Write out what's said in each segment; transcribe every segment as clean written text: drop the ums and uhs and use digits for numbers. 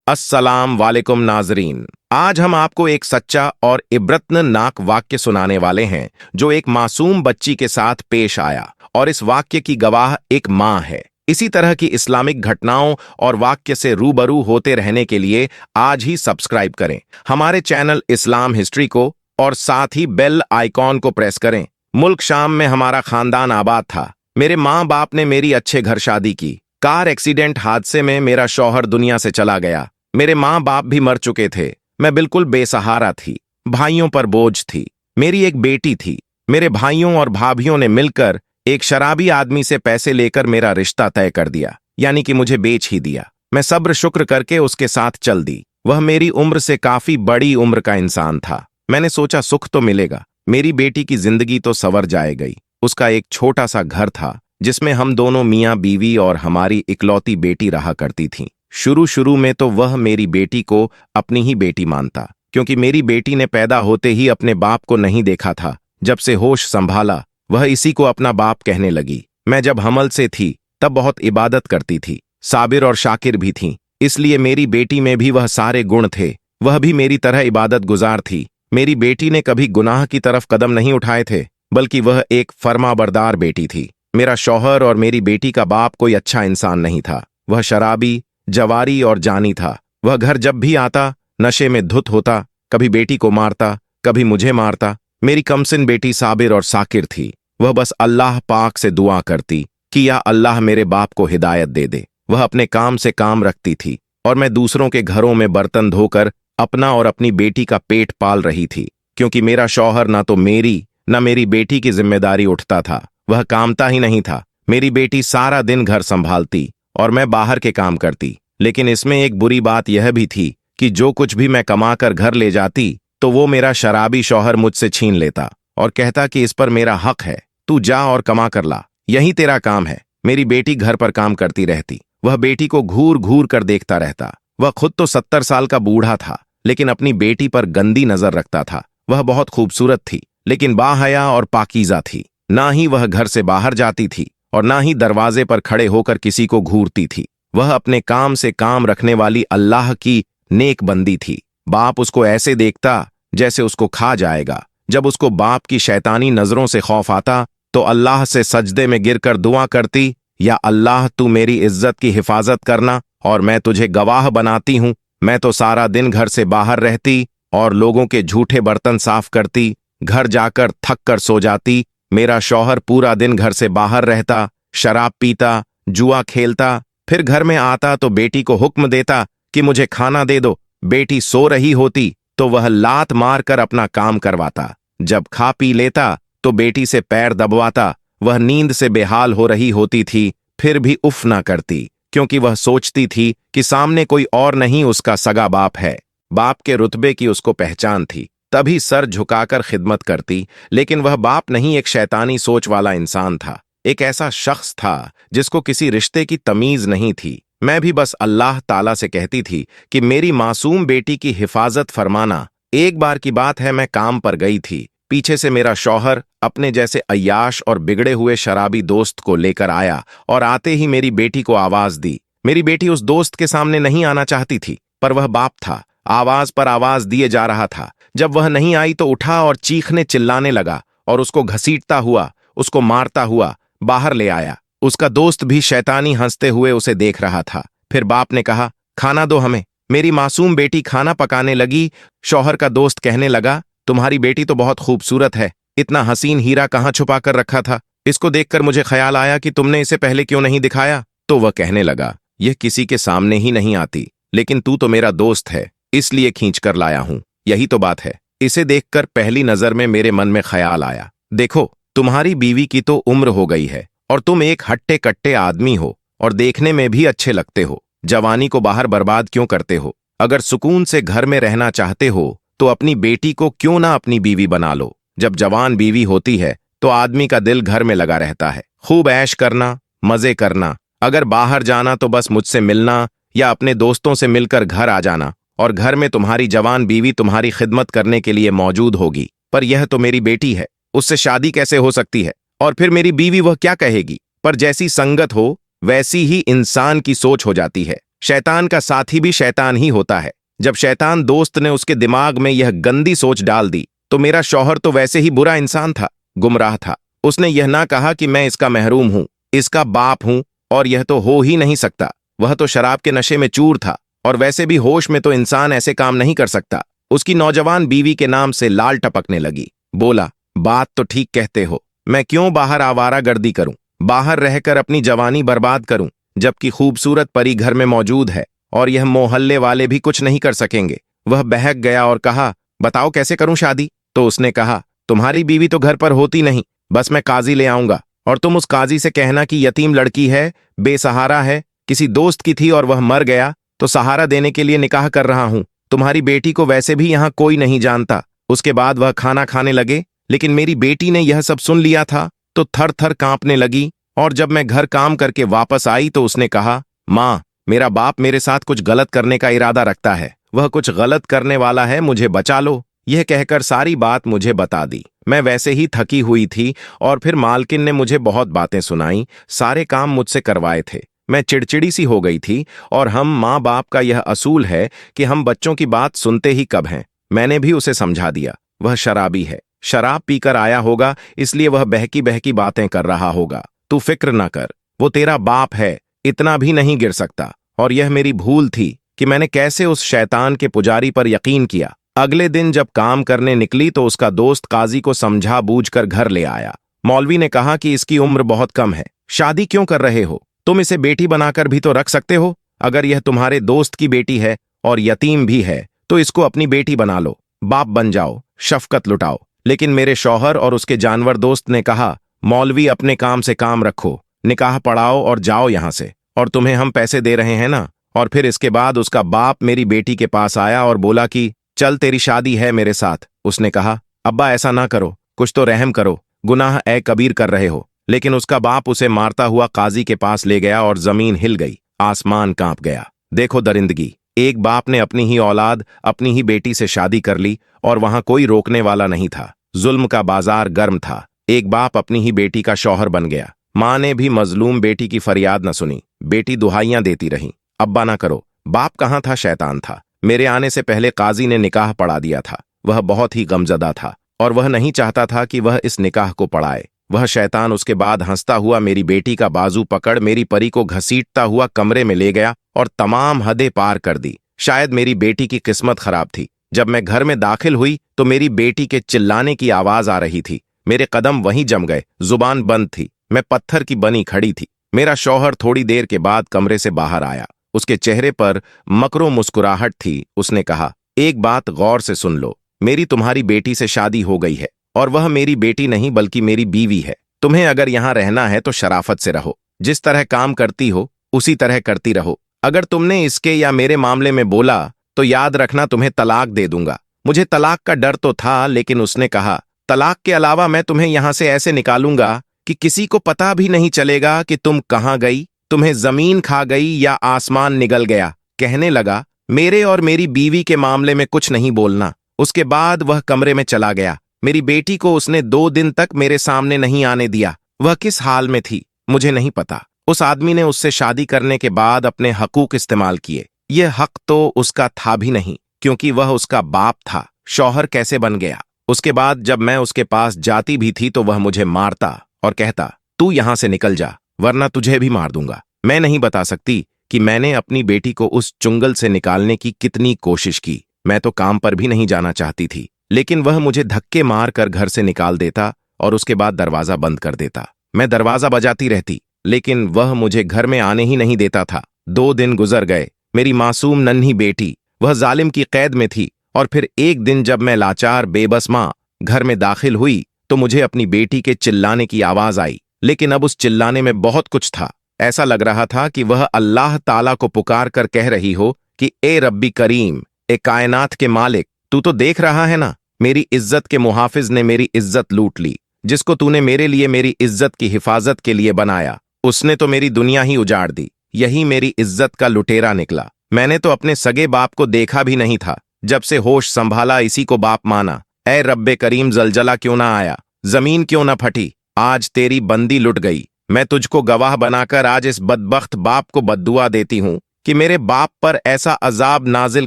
अस्सलाम वालेकुम नाजरीन। आज हम आपको एक सच्चा और इब्रतनाक वाक्य सुनाने वाले हैं जो एक मासूम बच्ची के साथ पेश आया, और इस वाक्य की गवाह एक माँ है। इसी तरह की इस्लामिक घटनाओं और वाक्य से रूबरू होते रहने के लिए आज ही सब्सक्राइब करें हमारे चैनल इस्लाम हिस्ट्री को, और साथ ही बेल आइकॉन को प्रेस करें। मुल्क शाम में हमारा खानदान आबाद था। मेरे माँ बाप ने मेरी अच्छे घर शादी की। कार एक्सीडेंट हादसे में मेरा शौहर दुनिया से चला गया। मेरे माँ बाप भी मर चुके थे। मैं बिल्कुल बेसहारा थी। भाइयों पर बोझ थी। मेरी एक बेटी थी। मेरे भाइयों और भाभियों ने मिलकर एक शराबी आदमी से पैसे लेकर मेरा रिश्ता तय कर दिया, यानी कि मुझे बेच ही दिया। मैं सब्र शुक्र करके उसके साथ चल दी। वह मेरी उम्र से काफी बड़ी उम्र का इंसान था। मैंने सोचा सुख तो मिलेगा, मेरी बेटी की जिंदगी तो संवर जाएगी। उसका एक छोटा सा घर था जिसमें हम दोनों मियाँ बीवी और हमारी इकलौती बेटी रहा करती थीं। शुरू में तो वह मेरी बेटी को अपनी ही बेटी मानता, क्योंकि मेरी बेटी ने पैदा होते ही अपने बाप को नहीं देखा था। जब से होश संभाला वह इसी को अपना बाप कहने लगी। मैं जब हमल से थी तब बहुत इबादत करती थी, साबिर और शाकिर भी थी, इसलिए मेरी बेटी में भी वह सारे गुण थे। वह भी मेरी तरह इबादत गुजार थी। मेरी बेटी ने कभी गुनाह की तरफ कदम नहीं उठाए थे, बल्कि वह एक फरमाबरदार बेटी थी। मेरा शौहर और मेरी बेटी का बाप कोई अच्छा इंसान नहीं था। वह शराबी, जवारी और जानी था। वह घर जब भी आता नशे में धुत होता, कभी बेटी को मारता, कभी मुझे मारता। मेरी कमसिन बेटी साबिर और साकिर थी। वह बस अल्लाह पाक से दुआ करती कि या अल्लाह मेरे बाप को हिदायत दे दे। वह अपने काम से काम रखती थी और मैं दूसरों के घरों में बर्तन धोकर अपना और अपनी बेटी का पेट पाल रही थी, क्योंकि मेरा शौहर ना तो मेरी न मेरी बेटी की जिम्मेदारी उठता था। वह कामता ही नहीं था। मेरी बेटी सारा दिन घर संभालती और मैं बाहर के काम करती। लेकिन इसमें एक बुरी बात यह भी थी कि जो कुछ भी मैं कमाकर घर ले जाती तो वो मेरा शराबी शौहर मुझसे छीन लेता और कहता कि इस पर मेरा हक है, तू जा और कमा कर ला, यही तेरा काम है। मेरी बेटी घर पर काम करती रहती। वह बेटी को घूर घूर कर देखता रहता। वह खुद तो 70 साल का बूढ़ा था, लेकिन अपनी बेटी पर गंदी नजर रखता था। वह बहुत खूबसूरत थी, लेकिन बाहया और पाकीज़ा थी। ना ही वह घर से बाहर जाती थी और ना ही दरवाजे पर खड़े होकर किसी को घूरती थी। वह अपने काम से काम रखने वाली अल्लाह की नेक बंदी थी। बाप उसको ऐसे देखता जैसे उसको खा जाएगा। जब उसको बाप की शैतानी नजरों से खौफ आता तो अल्लाह से सजदे में गिरकर दुआ करती, या अल्लाह तू मेरी इज्जत की हिफाजत करना, और मैं तुझे गवाह बनाती हूं, मैं तो सारा दिन घर से बाहर रहती और लोगों के झूठे बर्तन साफ करती। घर जाकर थक कर सो जाती। मेरा शौहर पूरा दिन घर से बाहर रहता, शराब पीता, जुआ खेलता। फिर घर में आता तो बेटी को हुक्म देता कि मुझे खाना दे दो। बेटी सो रही होती तो वह लात मारकर अपना काम करवाता। जब खा पी लेता तो बेटी से पैर दबवाता। वह नींद से बेहाल हो रही होती थी, फिर भी उफ ना करती, क्योंकि वह सोचती थी कि सामने कोई और नहीं उसका सगा बाप है। बाप के रुतबे की उसको पहचान थी, तभी सर झुकाकर खिदमत करती। लेकिन वह बाप नहीं, एक शैतानी सोच वाला इंसान था। एक ऐसा शख्स था जिसको किसी रिश्ते की तमीज नहीं थी। मैं भी बस अल्लाह ताला से कहती थी कि मेरी मासूम बेटी की हिफाजत फरमाना। एक बार की बात है, मैं काम पर गई थी। पीछे से मेरा शौहर अपने जैसे अय्याश और बिगड़े हुए शराबी दोस्त को लेकर आया और आते ही मेरी बेटी को आवाज दी। मेरी बेटी उस दोस्त के सामने नहीं आना चाहती थी, पर वह बाप था, आवाज पर आवाज दिए जा रहा था। जब वह नहीं आई तो उठा और चीखने चिल्लाने लगा और उसको घसीटता हुआ, उसको मारता हुआ बाहर ले आया। उसका दोस्त भी शैतानी हंसते हुए उसे देख रहा था। फिर बाप ने कहा, खाना दो हमें। मेरी मासूम बेटी खाना पकाने लगी। शौहर का दोस्त कहने लगा, तुम्हारी बेटी तो बहुत खूबसूरत है, इतना हसीन हीरा कहाँ छुपा कर रखा था? इसको देखकर मुझे ख्याल आया कि तुमने इसे पहले क्यों नहीं दिखाया। तो वह कहने लगा, यह किसी के सामने ही नहीं आती, लेकिन तू तो मेरा दोस्त है, इसलिए खींच कर लाया हूं, यही तो बात है। इसे देखकर पहली नजर में मेरे मन में ख्याल आया, देखो तुम्हारी बीवी की तो उम्र हो गई है और तुम एक हट्टे कट्टे आदमी हो और देखने में भी अच्छे लगते हो। जवानी को बाहर बर्बाद क्यों करते हो? अगर सुकून से घर में रहना चाहते हो तो अपनी बेटी को क्यों ना अपनी बीवी बना लो। जब जवान बीवी होती है तो आदमी का दिल घर में लगा रहता है, खूब ऐश करना, मजे करना। अगर बाहर जाना तो बस मुझसे मिलना या अपने दोस्तों से मिलकर घर आ जाना, और घर में तुम्हारी जवान बीवी तुम्हारी खिदमत करने के लिए मौजूद होगी। पर यह तो मेरी बेटी है, उससे शादी कैसे हो सकती है? और फिर मेरी बीवी, वह क्या कहेगी? पर जैसी संगत हो वैसी ही इंसान की सोच हो जाती है। शैतान का साथी भी शैतान ही होता है। जब शैतान दोस्त ने उसके दिमाग में यह गंदी सोच डाल दी तो मेरा शौहर तो वैसे ही बुरा इंसान था, गुमराह था। उसने यह ना कहा कि मैं इसका महरूम हूं, इसका बाप हूं, और यह तो हो ही नहीं सकता। वह तो शराब के नशे में चूर था, और वैसे भी होश में तो इंसान ऐसे काम नहीं कर सकता। उसकी नौजवान बीवी के नाम से लाल टपकने लगी। बोला, बात तो ठीक कहते हो, मैं क्यों बाहर आवारागर्दी करूं, बाहर रहकर अपनी जवानी बर्बाद करूं, जबकि खूबसूरत परी घर में मौजूद है और यह मोहल्ले वाले भी कुछ नहीं कर सकेंगे। वह बहक गया और कहा, बताओ कैसे करूं शादी? तो उसने कहा, तुम्हारी बीवी तो घर पर होती नहीं, बस मैं काजी ले आऊंगा और तुम उस काजी से कहना कि यतीम लड़की है, बेसहारा है, किसी दोस्त की थी और वह मर गया तो सहारा देने के लिए निकाह कर रहा हूं। तुम्हारी बेटी को वैसे भी यहां कोई नहीं जानता। उसके बाद वह खाना खाने लगे, लेकिन मेरी बेटी ने यह सब सुन लिया था तो थर थर कांपने लगी, और जब मैं घर काम करके वापस आई तो उसने कहा, माँ, मेरा बाप मेरे साथ कुछ गलत करने का इरादा रखता है, वह कुछ गलत करने वाला है, मुझे बचा लो। यह कहकर सारी बात मुझे बता दी। मैं वैसे ही थकी हुई थी और फिर मालकिन ने मुझे बहुत बातें सुनाई, सारे काम मुझसे करवाए थे। मैं चिड़चिड़ी सी हो गई थी, और हम माँ बाप का यह असूल है कि हम बच्चों की बात सुनते ही कब हैं। मैंने भी उसे समझा दिया, वह शराबी है, शराब पीकर आया होगा, इसलिए वह बहकी बहकी बातें कर रहा होगा। तू फिक्र न कर, वो तेरा बाप है, इतना भी नहीं गिर सकता। और यह मेरी भूल थी कि मैंने कैसे उस शैतान के पुजारी पर यकीन किया। अगले दिन जब काम करने निकली तो उसका दोस्त काजी को समझा बूझकर घर ले आया। मौलवी ने कहा कि इसकी उम्र बहुत कम है, शादी क्यों कर रहे हो? तुम इसे बेटी बनाकर भी तो रख सकते हो। अगर यह तुम्हारे दोस्त की बेटी है और यतीम भी है तो इसको अपनी बेटी बना लो, बाप बन जाओ, शफकत लुटाओ। लेकिन मेरे शौहर और उसके जानवर दोस्त ने कहा, मौलवी अपने काम से काम रखो, निकाह पढ़ाओ और जाओ यहां से, और तुम्हें हम पैसे दे रहे हैं ना। और फिर इसके बाद उसका बाप मेरी बेटी के पास आया और बोला कि चल तेरी शादी है मेरे साथ। उसने कहा, अब्बा ऐसा ना करो, कुछ तो रहम करो, गुनाह ए कबीर कर रहे हो। लेकिन उसका बाप उसे मारता हुआ काजी के पास ले गया और जमीन हिल गई, आसमान कांप गया। देखो दरिंदगी, एक बाप ने अपनी ही औलाद, अपनी ही बेटी से शादी कर ली और वहां कोई रोकने वाला नहीं था। जुल्म का बाजार गर्म था। एक बाप अपनी ही बेटी का शौहर बन गया। मां ने भी मजलूम बेटी की फरियाद न सुनी, बेटी दुहाइयां देती रही, अब्बा ना करो। बाप कहाँ था, शैतान था। मेरे आने से पहले काजी ने निकाह पढ़ा दिया था। वह बहुत ही गमजदा था और वह नहीं चाहता था कि वह इस निकाह को पढ़ाए। वह शैतान उसके बाद हंसता हुआ मेरी बेटी का बाजू पकड़ मेरी परी को घसीटता हुआ कमरे में ले गया और तमाम हदें पार कर दी। शायद मेरी बेटी की किस्मत खराब थी। जब मैं घर में दाखिल हुई तो मेरी बेटी के चिल्लाने की आवाज आ रही थी। मेरे कदम वहीं जम गए, जुबान बंद थी, मैं पत्थर की बनी खड़ी थी। मेरा शौहर थोड़ी देर के बाद कमरे से बाहर आया। उसके चेहरे पर मकरो मुस्कुराहट थी। उसने कहा, एक बात गौर से सुन लो, मेरी तुम्हारी बेटी से शादी हो गई है और वह मेरी बेटी नहीं बल्कि मेरी बीवी है। तुम्हें अगर यहां रहना है तो शराफत से रहो, जिस तरह काम करती हो उसी तरह करती रहो। अगर तुमने इसके या मेरे मामले में बोला तो याद रखना तुम्हें तलाक दे दूंगा। मुझे तलाक का डर तो था, लेकिन उसने कहा, तलाक के अलावा मैं तुम्हें यहां से ऐसे निकालूंगा कि किसी को पता भी नहीं चलेगा कि तुम कहां गई, तुम्हें जमीन खा गई या आसमान निगल गया। कहने लगा, मेरे और मेरी बीवी के मामले में कुछ नहीं बोलना। उसके बाद वह कमरे में चला गया। मेरी बेटी को उसने 2 दिन तक मेरे सामने नहीं आने दिया। वह किस हाल में थी मुझे नहीं पता। उस आदमी ने उससे शादी करने के बाद अपने हकूक इस्तेमाल किए। यह हक तो उसका था भी नहीं, क्योंकि वह उसका बाप था। शौहर कैसे बन गया? उसके बाद जब मैं उसके पास जाती भी थी तो वह मुझे मारता और कहता, तू यहां से निकल जा वरना तुझे भी मार दूंगा। मैं नहीं बता सकती कि मैंने अपनी बेटी को उस चुंगल से निकालने की कितनी कोशिश की। मैं तो काम पर भी नहीं जाना चाहती थी, लेकिन वह मुझे धक्के मार कर घर से निकाल देता और उसके बाद दरवाजा बंद कर देता। मैं दरवाजा बजाती रहती, लेकिन वह मुझे घर में आने ही नहीं देता था। 2 दिन गुजर गए। मेरी मासूम नन्ही बेटी वह जालिम की कैद में थी, और फिर एक दिन जब मैं लाचार बेबस मां घर में दाखिल हुई तो मुझे अपनी बेटी के चिल्लाने की आवाज आई। लेकिन अब उस चिल्लाने में बहुत कुछ था। ऐसा लग रहा था कि वह अल्लाह ताला को पुकार कर कह रही हो कि ए रब्बी करीम, ए कायनात के मालिक, तू तो देख रहा है ना, मेरी इज्जत के मुहाफिज ने मेरी इज्जत लूट ली। जिसको तूने मेरे लिए मेरी इज्जत की हिफाजत के लिए बनाया, उसने तो मेरी दुनिया ही उजाड़ दी। यही मेरी इज्जत का लुटेरा निकला। मैंने तो अपने सगे बाप को देखा भी नहीं था। जब से होश संभाला इसी को बाप माना। ए रब्बे करीम, जलजला क्यों ना आया, जमीन क्यों ना फटी, आज तेरी बंदी लुट गई। मैं तुझको गवाह बनाकर आज इस बदबख्त बाप को बद्दुआ देती हूं कि मेरे बाप पर ऐसा अजाब नाजिल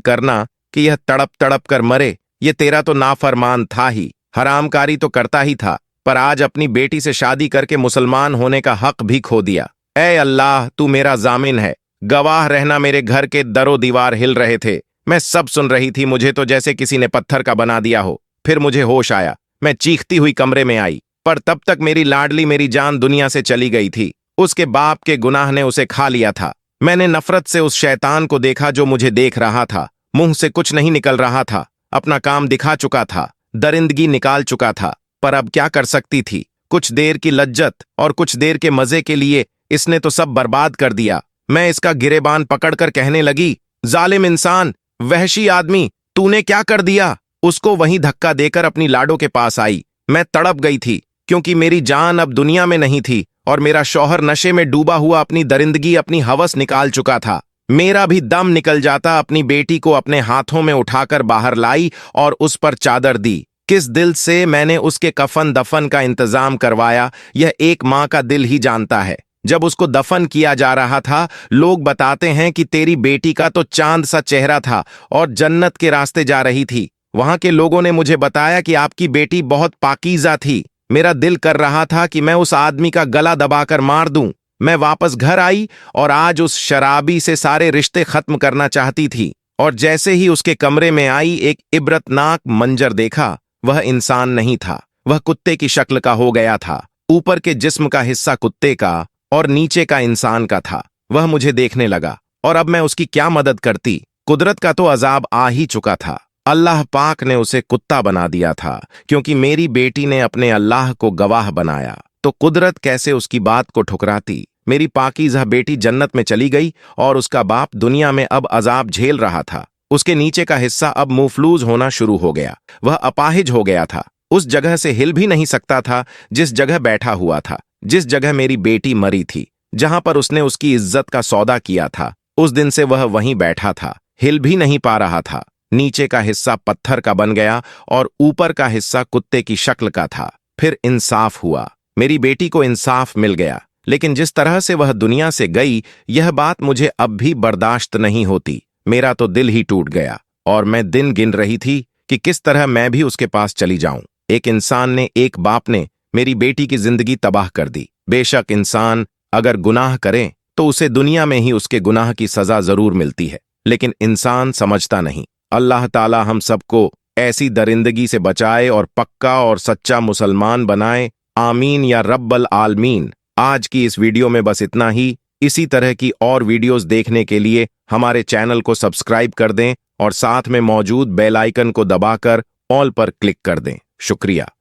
करना कि यह तड़प तड़प कर मरे, ये तेरा तो नाफरमान था ही, हरामकारी तो करता ही था, पर आज अपनी बेटी से शादी करके मुसलमान होने का हक भी खो दिया। ऐ अल्लाह, तू मेरा जामिन है, गवाह रहना। मेरे घर के दरो दीवार हिल रहे थे, मैं सब सुन रही थी, मुझे तो जैसे किसी ने पत्थर का बना दिया हो। फिर मुझे होश आया, मैं चीखती हुई कमरे में आई, पर तब तक मेरी लाडली, मेरी जान दुनिया से चली गई थी। उसके बाप के गुनाह ने उसे खा लिया था। मैंने नफरत से उस शैतान को देखा जो मुझे देख रहा था, मुंह से कुछ नहीं निकल रहा था, अपना काम दिखा चुका था, दरिंदगी निकाल चुका था, पर अब क्या कर सकती थी। कुछ देर की लज्जत और कुछ देर के मजे के लिए इसने तो सब बर्बाद कर दिया। मैं इसका गिरेबान पकड़कर कहने लगी, जालिम इंसान, वहशी आदमी, तूने क्या कर दिया। उसको वहीं धक्का देकर अपनी लाडो के पास आई। मैं तड़प गई थी, क्योंकि मेरी जान अब दुनिया में नहीं थी और मेरा शौहर नशे में डूबा हुआ अपनी दरिंदगी, अपनी हवस निकाल चुका था। मेरा भी दम निकल जाता। अपनी बेटी को अपने हाथों में उठाकर बाहर लाई और उस पर चादर दी। किस दिल से मैंने उसके कफन दफन का इंतजाम करवाया, यह एक माँ का दिल ही जानता है। जब उसको दफन किया जा रहा था, लोग बताते हैं कि तेरी बेटी का तो चांद सा चेहरा था और जन्नत के रास्ते जा रही थी। वहां के लोगों ने मुझे बताया कि आपकी बेटी बहुत पाकीज़ा थी। मेरा दिल कर रहा था कि मैं उस आदमी का गला दबाकर मार दूं। मैं वापस घर आई और आज उस शराबी से सारे रिश्ते खत्म करना चाहती थी। और जैसे ही उसके कमरे में आई, एक इबरतनाक मंजर देखा। वह इंसान नहीं था, वह कुत्ते की शक्ल का हो गया था। ऊपर के जिस्म का हिस्सा कुत्ते का और नीचे का इंसान का था। वह मुझे देखने लगा और अब मैं उसकी क्या मदद करती। कुदरत का तो अजाब आ ही चुका था। अल्लाह पाक ने उसे कुत्ता बना दिया था, क्योंकि मेरी बेटी ने अपने अल्लाह को गवाह बनाया। तो कुदरत कैसे उसकी बात को ठुकराती। मेरी पाकीज़ा बेटी जन्नत में चली गई और उसका बाप दुनिया में अब अजाब झेल रहा था। उसके नीचे का हिस्सा अब मुफलूज होना शुरू हो गया। वह अपाहिज हो गया था, उस जगह से हिल भी नहीं सकता था जिस जगह बैठा हुआ था, जिस जगह मेरी बेटी मरी थी, जहां पर उसने उसकी इज्जत का सौदा किया था। उस दिन से वह वहीं बैठा था, हिल भी नहीं पा रहा था। नीचे का हिस्सा पत्थर का बन गया और ऊपर का हिस्सा कुत्ते की शक्ल का था। फिर इंसाफ हुआ, मेरी बेटी को इंसाफ मिल गया। लेकिन जिस तरह से वह दुनिया से गई, यह बात मुझे अब भी बर्दाश्त नहीं होती। मेरा तो दिल ही टूट गया और मैं दिन गिन रही थी कि किस तरह मैं भी उसके पास चली जाऊं। एक इंसान ने, एक बाप ने मेरी बेटी की जिंदगी तबाह कर दी। बेशक इंसान अगर गुनाह करे तो उसे दुनिया में ही उसके गुनाह की सजा जरूर मिलती है, लेकिन इंसान समझता नहीं। अल्लाह ताला हम सबको ऐसी दरिंदगी से बचाए और पक्का और सच्चा मुसलमान बनाए। आमीन या रब्बल आलमीन। आज की इस वीडियो में बस इतना ही। इसी तरह की और वीडियोस देखने के लिए हमारे चैनल को सब्सक्राइब कर दें और साथ में मौजूद बेल आइकन को दबाकर ऑल पर क्लिक कर दें। शुक्रिया।